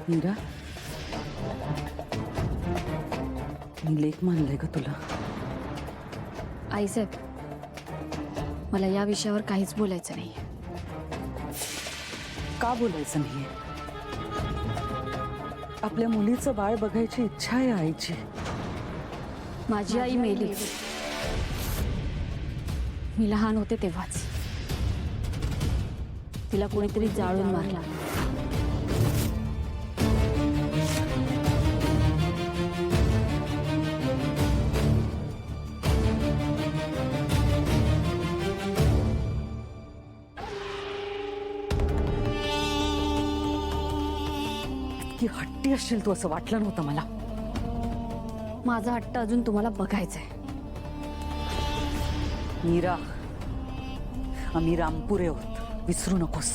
मीरा, मी लेख मानलंय का तुला? आईसाहेब, मला या विषयावर काहीच बोलायचं नाहीये. का बोलायचं नाहीये? आपल्या मुलीचं बाळ बघायची इच्छा आहे आईची. माझी आई मेली. मी लहान होते तेव्हाच. तिला कोणीतरी जाळून मारला. की हट्टी असशील तू असं वाटलं नव्हतं मला. माझा हट्ट अजून तुम्हाला बघायचंय. मीरा, आम्ही रामपुरे आहोत, विसरू नकोस.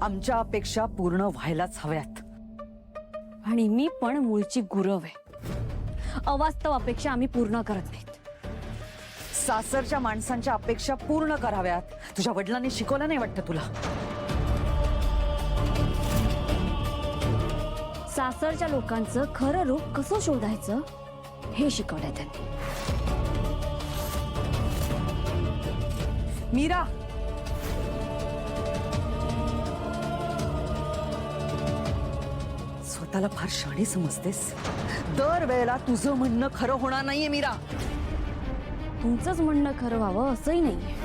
आमच्या अपेक्षा पूर्ण व्हायलाच हव्यात. आणि मी पण मूळची गुरव आहे. अवास्तव अपेक्षा आम्ही पूर्ण करत नाहीत. सासरच्या माणसांच्या अपेक्षा पूर्ण कराव्यात. तुझ्या वडिलांनी शिकवलं नाही वाटतं तुला? सासरच्या लोकांचं खरं रूप कसं शोधायचं हे शिकवलंय त्यांनी. मीरा, स्वतःला फार शाणी समजतेस. दर वेळेला तुझं म्हणणं खरं होणार नाहीये मीरा. तुमचंच म्हणणं खरं व्हावं असंही नाहीये.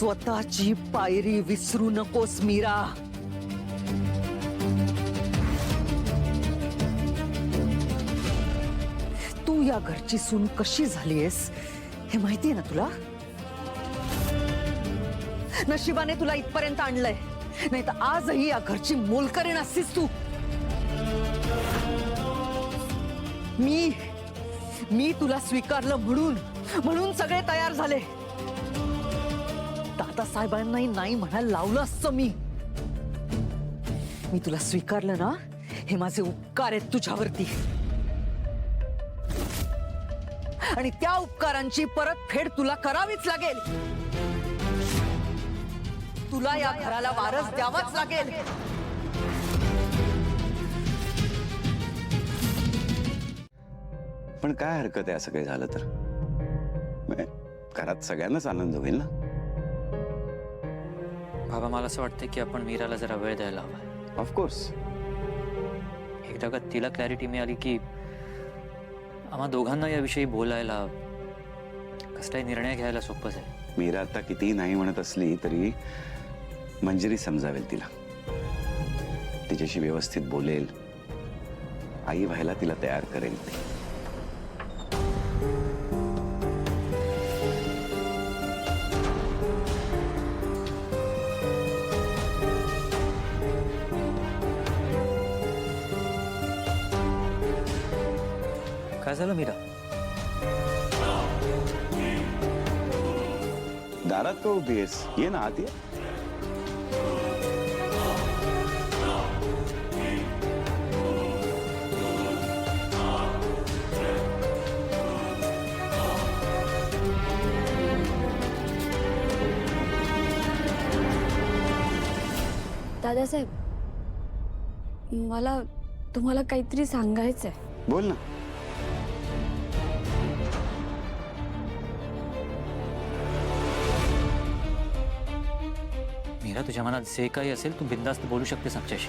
स्वतःची पायरी विसरू नकोस मीरा. तू या घरची सून कशी झालीयस हे माहितीये ना तुला? नशिबाने तुला इथपर्यंत आणलंय, नाही तर आजही या घरची मोलकरीण असतीस तू. मी तुला स्वीकारलं म्हणून सगळे तयार झाले. दादासाहेबांनाही नाही म्हणायला लावलं असतं मी. तुला स्वीकारलं ना, हे माझे उपकार आहेत तुझ्यावरती. आणि त्या उपकारांची परतफेड तुला करावीच लागेल. तुला या घराला वारस द्यावाच लागेल. पण काय हरकत आहे असं काही झालं तर? घरात सगळ्यांनाच आनंद होईल ना. बाबा, मला असं वाटतं की आपण मीराला जरा वेळ द्यायला हवा. ऑफकोर्स. एकदा का तिला क्लॅरिटी मिळाली की आम्हा दोघांना याविषयी बोलायला, कसलाही निर्णय घ्यायला सोपं जाईल. मीरा आता कितीही नाही म्हणत असली तरी मंजिरी समजावेल तिला. तिच्याशी व्यवस्थित बोलेल, आई व्हायला तिला तयार करेल ती. काय झालं मीरा? दारात का उभी आहेस? ये ना आत ये. दादासाहेब, मला तुम्हाला काहीतरी सांगायचंय. बोल ना. मीरा, तुझ्या मनात जे काही असेल तू बिनधास्त बोलू शकतेस आमच्याशी.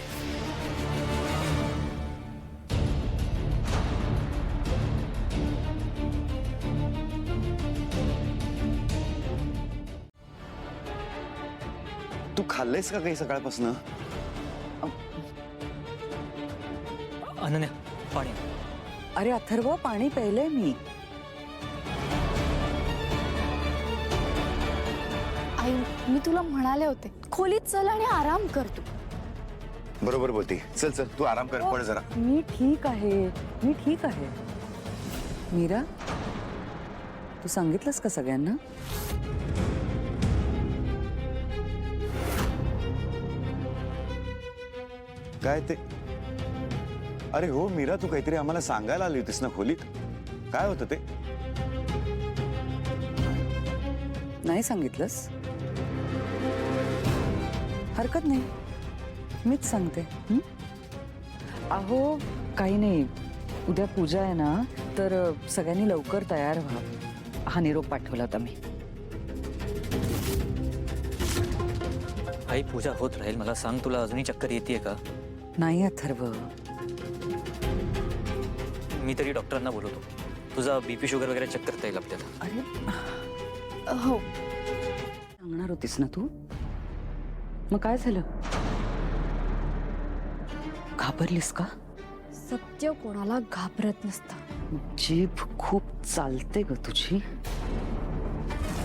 तू खाल्लेस का काही सकाळपासून? अनन्या, पाणी. अरे अथर्व, पाणी प्यायलंय मी. आई, मी तुला म्हणाले होते खोलीत चल आणि आराम कर. तू बरोबर बोलती. चल चल, तू आराम कर, पड जरा. मी ठीक आहे, मी ठीक आहे. मीरा, तू सांगितलंस का सगळ्यांना? काय ते? अरे हो मीरा, तू काहीतरी आम्हाला सांगायला आली होतीस ना खोलीत. काय होतं ते? नाही सांगितलंस? हरकत नाही, मीच सांगते. हं? अहो काही नाही, उद्या पूजा आहे ना, तर सगळ्यांनी लवकर तयार व्हा. हा निरोप पाठवला होता मी. आई पूजा होत राहील. मला सांग, तुला अजूनही चक्कर येते का? नाही अथर्व, मी तरी डॉक्टरांना बोलवतो. तुझा बीपी शुगर वगैरे चेक करता येईल आपल्याला. अरे हो, सांगणार होतीस ना तू. मग काय झालं? घाबरलीस का? सत्य कोणाला घाबरत नसतं. जीभ खूप चालते ग तुझी.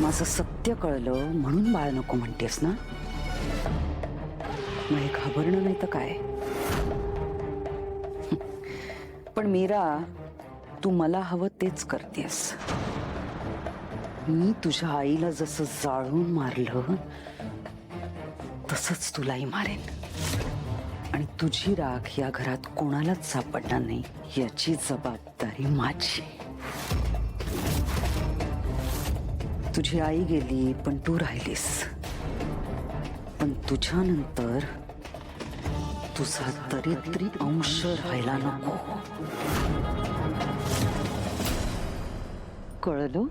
माझं सत्य कळलं म्हणून बाळ नको म्हणतेस ना? मग हे घाबरणं नाही तर काय? पण मीरा, तू मला हवं तेच करतेस. मी तुझ्या आईला जसं जाळून मारलं तसंच तुलाही मारेन. आणि तुझी राख या घरात कोणालाच सापडणार नाही याची जबाबदारी माझी. तुझी आई गेली पण तू राहिलीस. पण तुझ्यानंतर तुझा दरिद्री अंश राहायला नको. कळलं?